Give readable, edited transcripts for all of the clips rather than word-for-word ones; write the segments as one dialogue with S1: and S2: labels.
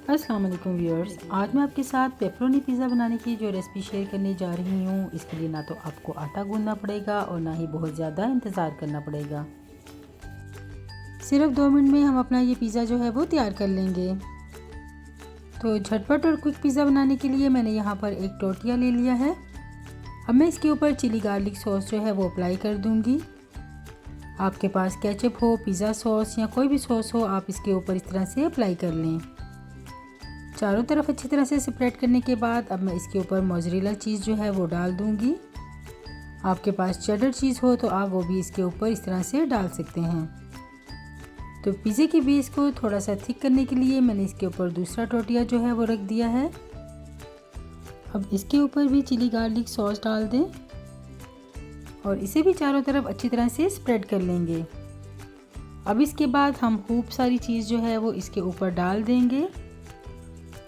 S1: अस्सलाम वालेकुम व्यूअर्स, आज मैं आपके साथ पेपरोनी पिज़्ज़ा बनाने की जो रेसिपी शेयर करने जा रही हूँ। इसके लिए ना तो आपको आटा गूंदना पड़ेगा और ना ही बहुत ज़्यादा इंतज़ार करना पड़ेगा। सिर्फ 2 मिनट में हम अपना ये पिज़्ज़ा जो है वो तैयार कर लेंगे। तो झटपट और क्विक पिज़्ज़ा बनाने के लिए मैंने यहाँ पर एक टोर्टिया ले लिया है। अब मैं इसके ऊपर चिली गार्लिक सॉस जो है वो अप्लाई कर दूँगी। आपके पास केचप हो, पिज़्ज़ा सॉस या कोई भी सॉस हो, आप इसके ऊपर इस तरह से अप्लाई कर लें। चारों तरफ अच्छी तरह से स्प्रेड करने के बाद अब मैं इसके ऊपर मोज़रेला चीज़ जो है वो डाल दूंगी। आपके पास चेडर चीज़ हो तो आप वो भी इसके ऊपर इस तरह से डाल सकते हैं। तो पिज़्ज़े के बेस को थोड़ा सा थिक करने के लिए मैंने इसके ऊपर दूसरा टोर्टिया जो है वो रख दिया है। अब इसके ऊपर भी चिली गार्लिक सॉस डाल दें और इसे भी चारों तरफ अच्छी तरह से स्प्रेड कर लेंगे। अब इसके बाद हम खूब सारी चीज़ जो है वो इसके ऊपर डाल देंगे।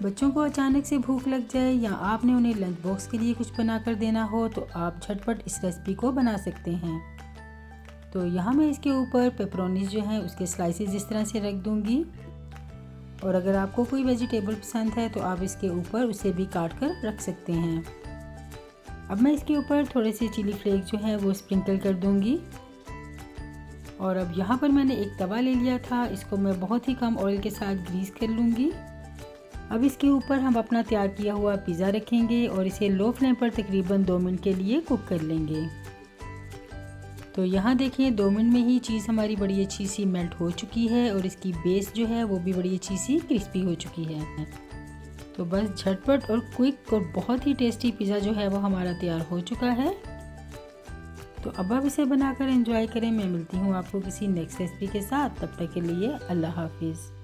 S1: बच्चों को अचानक से भूख लग जाए या आपने उन्हें लंच बॉक्स के लिए कुछ बनाकर देना हो तो आप झटपट इस रेसिपी को बना सकते हैं। तो यहाँ मैं इसके ऊपर पेपरोनीज जो हैं उसके स्लाइसेस इस तरह से रख दूँगी और अगर आपको कोई वेजिटेबल पसंद है तो आप इसके ऊपर उसे भी काट कर रख सकते हैं। अब मैं इसके ऊपर थोड़े से चिली फ्लेक जो है वो स्प्रिंकल कर दूँगी। और अब यहाँ पर मैंने एक तवा ले लिया था, इसको मैं बहुत ही कम ऑयल के साथ ग्रीस कर लूँगी। अब इसके ऊपर हम अपना तैयार किया हुआ पिज़्ज़ा रखेंगे और इसे लो फ्लेम पर तकरीबन 2 मिनट के लिए कुक कर लेंगे। तो यहाँ देखिए 2 मिनट में ही चीज़ हमारी बड़ी अच्छी सी मेल्ट हो चुकी है और इसकी बेस जो है वो भी बड़ी अच्छी सी क्रिस्पी हो चुकी है। तो बस झटपट और क्विक और बहुत ही टेस्टी पिज़्ज़ा जो है वो हमारा तैयार हो चुका है। तो अब आप इसे बनाकर एंजॉय करें। मैं मिलती हूँ आपको किसी नेक्स्ट रेसिपी के साथ, तब तक के लिए अल्लाह हाफिज़।